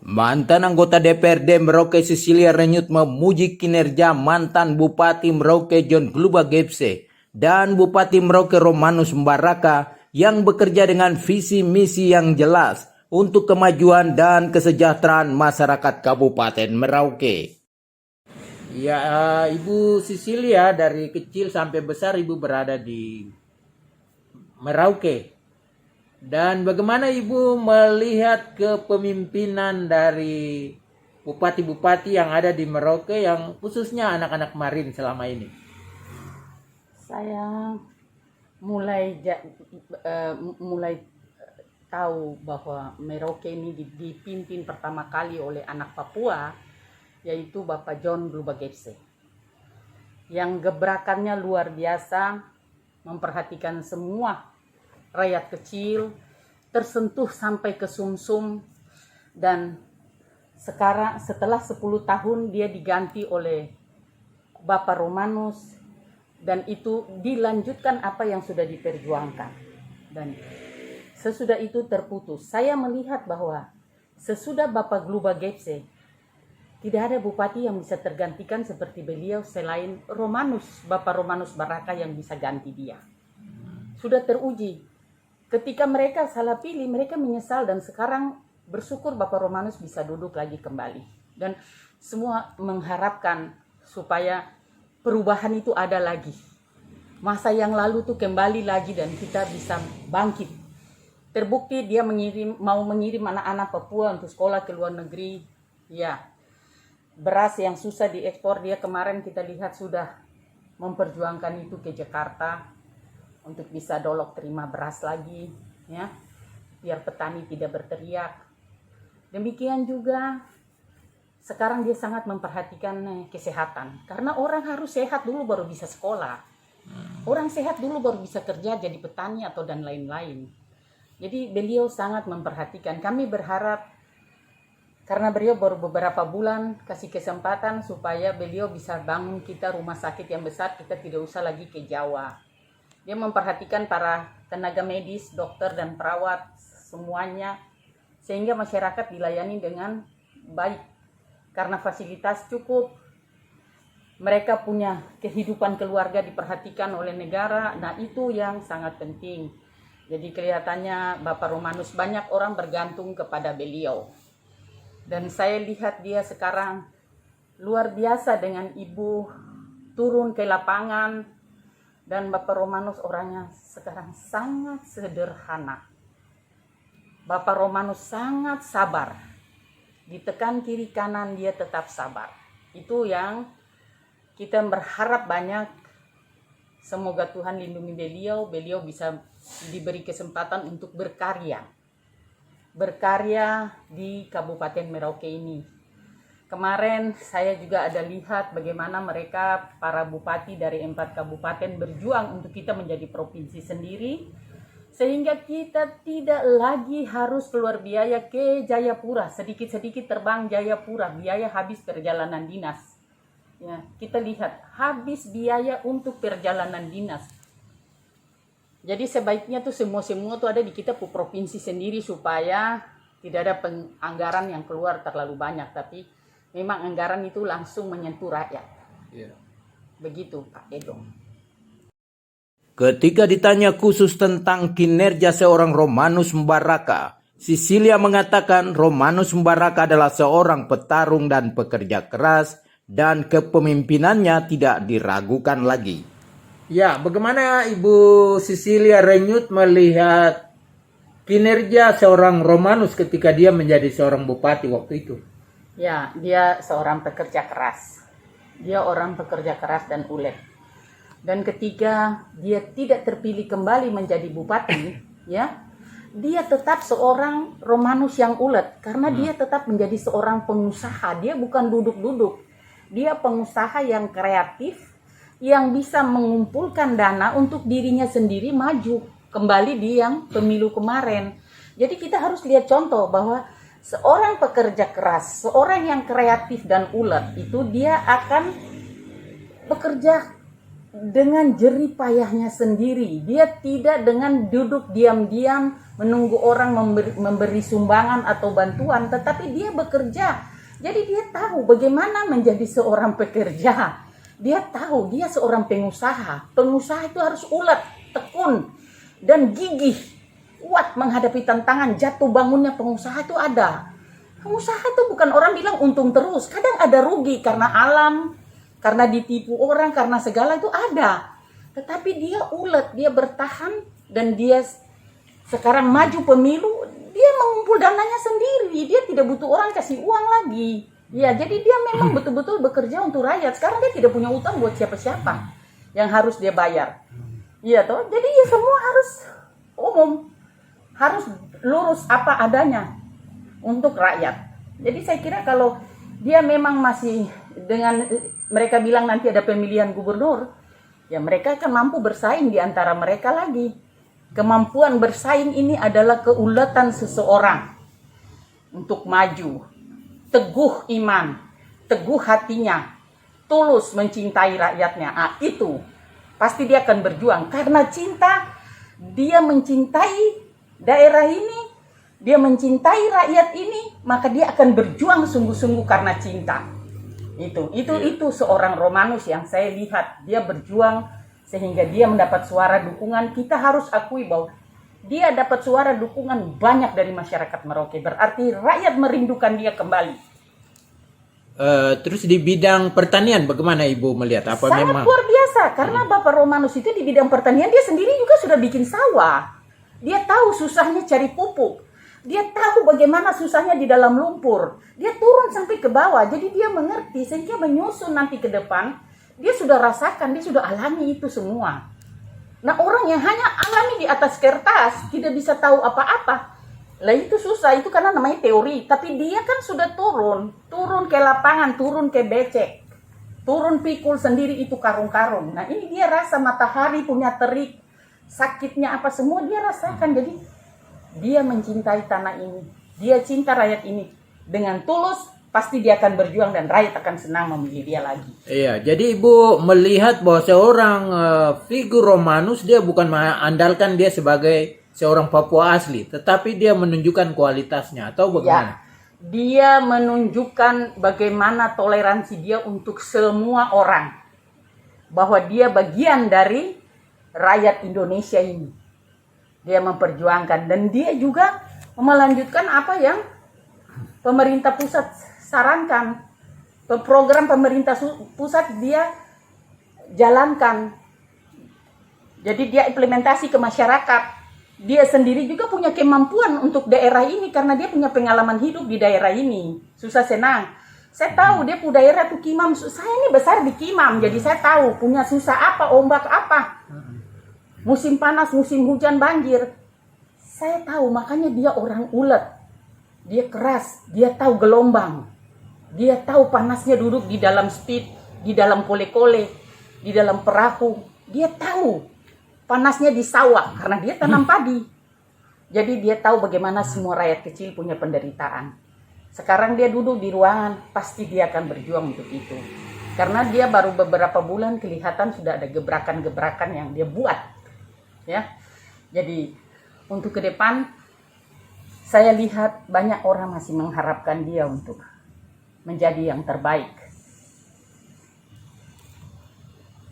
Mantan anggota DPRD Merauke Cecilia Renyut memuji kinerja mantan Bupati Merauke John Gluba Gepse dan Bupati Merauke Romanus Mbaraka yang bekerja dengan visi misi yang jelas untuk kemajuan dan kesejahteraan masyarakat Kabupaten Merauke. Ya, Ibu Cecilia dari kecil sampai besar Ibu berada di Merauke. Dan bagaimana Ibu melihat kepemimpinan dari bupati-bupati yang ada di Merauke yang khususnya anak-anak Marin selama ini? Saya mulai tahu bahwa Merauke ini dipimpin pertama kali oleh anak Papua, yaitu Bapak John Gluba Gepse, yang gebrakannya luar biasa, memperhatikan semua rakyat kecil, tersentuh sampai ke sumsum. Dan sekarang setelah 10 tahun dia diganti oleh Bapak Romanus, dan itu dilanjutkan apa yang sudah diperjuangkan. Dan sesudah itu terputus. Saya melihat bahwa sesudah Bapak Gluba Gepse tidak ada bupati yang bisa tergantikan seperti beliau selain Romanus, Bapak Romanus Mbaraka yang bisa ganti dia. Sudah teruji. Ketika mereka salah pilih, mereka menyesal, dan sekarang bersyukur Bapak Romanus bisa duduk lagi kembali. Dan semua mengharapkan supaya perubahan itu ada lagi. Masa yang lalu tuh kembali lagi dan kita bisa bangkit. Terbukti dia mau mengirim anak-anak Papua untuk sekolah ke luar negeri. Ya, beras yang susah diekspor, dia kemarin kita lihat sudah memperjuangkan itu ke Jakarta untuk bisa Dolok terima beras lagi, ya, biar petani tidak berteriak. Demikian juga sekarang dia sangat memperhatikan kesehatan, karena orang harus sehat dulu baru bisa sekolah. Orang sehat dulu baru bisa kerja jadi petani atau dan lain-lain. Jadi beliau sangat memperhatikan. Kami berharap karena beliau baru beberapa bulan kasih kesempatan supaya beliau bisa bangun kita rumah sakit yang besar, kita tidak usah lagi ke Jawa. Dia memperhatikan para tenaga medis, dokter dan perawat semuanya, sehingga masyarakat dilayani dengan baik karena fasilitas cukup. Mereka punya kehidupan keluarga diperhatikan oleh negara. Nah, itu yang sangat penting. Jadi kelihatannya Bapak Romanus banyak orang bergantung kepada beliau. Dan saya lihat dia sekarang luar biasa dengan Ibu turun ke lapangan. Dan Bapak Romanus orangnya sekarang sangat sederhana. Bapak Romanus sangat sabar. Ditekan kiri kanan dia tetap sabar. Itu yang kita berharap banyak. Semoga Tuhan lindungi beliau. Beliau bisa diberi kesempatan untuk berkarya. Berkarya di Kabupaten Merauke ini. Kemarin saya juga ada lihat bagaimana mereka para bupati dari 4 kabupaten berjuang untuk kita menjadi provinsi sendiri, sehingga kita tidak lagi harus keluar biaya ke Jayapura, sedikit-sedikit terbang Jayapura, biaya habis perjalanan dinas. Ya, kita lihat habis biaya untuk perjalanan dinas. Jadi sebaiknya tuh semua tuh ada di kita provinsi sendiri supaya tidak ada anggaran yang keluar terlalu banyak, tapi memang anggaran itu langsung menyentuh rakyat. Yeah. Begitu Pak Edo. Ketika ditanya khusus tentang kinerja seorang Romanus Mbaraka, Cecilia mengatakan Romanus Mbaraka adalah seorang petarung dan pekerja keras, dan kepemimpinannya tidak diragukan lagi. Ya, bagaimana Ibu Cecilia Renyut melihat kinerja seorang Romanus ketika dia menjadi seorang bupati waktu itu? Ya, dia seorang pekerja keras. Dia orang pekerja keras dan ulet. Dan ketika dia tidak terpilih kembali menjadi bupati, ya, dia tetap seorang Romanus yang ulet karena dia tetap menjadi seorang pengusaha. Dia bukan duduk-duduk. Dia pengusaha yang kreatif, yang bisa mengumpulkan dana untuk dirinya sendiri maju kembali di yang pemilu kemarin. Jadi kita harus lihat contoh bahwa seorang pekerja keras, seorang yang kreatif dan ulet, itu dia akan bekerja dengan jerih payahnya sendiri. Dia tidak dengan duduk diam-diam menunggu orang memberi sumbangan atau bantuan, tetapi dia bekerja. Jadi dia tahu bagaimana menjadi seorang pekerja. Dia tahu dia seorang pengusaha. Pengusaha itu harus ulet, tekun, dan gigih. Kuat menghadapi tantangan. Jatuh bangunnya pengusaha itu ada. Pengusaha itu bukan orang bilang untung terus. Kadang ada rugi karena alam, karena ditipu orang, karena segala itu ada. Tetapi dia ulet, dia bertahan, dan dia sekarang maju pemilu, dia mengumpul dananya sendiri. Dia tidak butuh orang kasih uang lagi. Ya, jadi dia memang betul-betul bekerja untuk rakyat. Sekarang dia tidak punya utang buat siapa-siapa yang harus dia bayar. Iya toh? Jadi ya semua harus umum. Harus lurus apa adanya untuk rakyat. Jadi saya kira kalau dia memang masih dengan mereka bilang nanti ada pemilihan gubernur, ya mereka akan mampu bersaing di antara mereka lagi. Kemampuan bersaing ini adalah keuletan seseorang untuk maju, teguh iman, teguh hatinya, tulus mencintai rakyatnya. Itu pasti dia akan berjuang karena cinta. Dia mencintai daerah ini, dia mencintai rakyat ini, maka dia akan berjuang sungguh-sungguh karena cinta. Itu seorang Romanus yang saya lihat, dia berjuang sehingga dia mendapat suara dukungan. Kita harus akui bahwa dia dapat suara dukungan banyak dari masyarakat Merauke. Berarti rakyat merindukan dia kembali. Terus di bidang pertanian bagaimana Ibu melihat? Apa Sangat memang luar biasa karena Bapak Romanus itu di bidang pertanian dia sendiri juga sudah bikin sawah. Dia tahu susahnya cari pupuk. Dia tahu bagaimana susahnya di dalam lumpur. Dia turun sampai ke bawah. Jadi dia mengerti sehingga menyusun nanti ke depan. Dia sudah rasakan, dia sudah alami itu semua. Nah orang yang hanya alami di atas kertas, tidak bisa tahu apa-apa. Lah itu susah, itu karena namanya teori. Tapi dia kan sudah turun ke lapangan, turun ke becek. Turun pikul sendiri itu karung-karung. Nah ini dia rasa matahari punya terik. Sakitnya apa semua dia rasakan. Jadi dia mencintai tanah ini, dia cinta rakyat ini dengan tulus. Pasti dia akan berjuang dan rakyat akan senang memilih dia lagi. Iya, jadi Ibu melihat bahwa seorang figur Romanus dia bukan mengandalkan dia sebagai seorang Papua asli, tetapi dia menunjukkan kualitasnya atau bagaimana? Ya, dia menunjukkan bagaimana toleransi dia untuk semua orang, bahwa dia bagian dari rakyat Indonesia ini. Dia memperjuangkan dan dia juga melanjutkan apa yang pemerintah pusat sarankan. Program pemerintah pusat dia jalankan. Jadi dia implementasi ke masyarakat. Dia sendiri juga punya kemampuan untuk daerah ini karena dia punya pengalaman hidup di daerah ini. Susah senang. Saya tahu dia punya daerah tuh Kimam. Saya ini besar di Kimam, jadi saya tahu punya susah apa, ombak apa. Musim panas, musim hujan, banjir. Saya tahu, makanya dia orang ulet. Dia keras, dia tahu gelombang. Dia tahu panasnya duduk di dalam speed, di dalam kole-kole, di dalam perahu. Dia tahu panasnya di sawah karena dia tanam padi. Jadi dia tahu bagaimana semua rakyat kecil punya penderitaan. Sekarang dia duduk di ruangan, pasti dia akan berjuang untuk itu. Karena dia baru beberapa bulan kelihatan sudah ada gebrakan-gebrakan yang dia buat. Ya, jadi untuk ke depan saya lihat banyak orang masih mengharapkan dia untuk menjadi yang terbaik.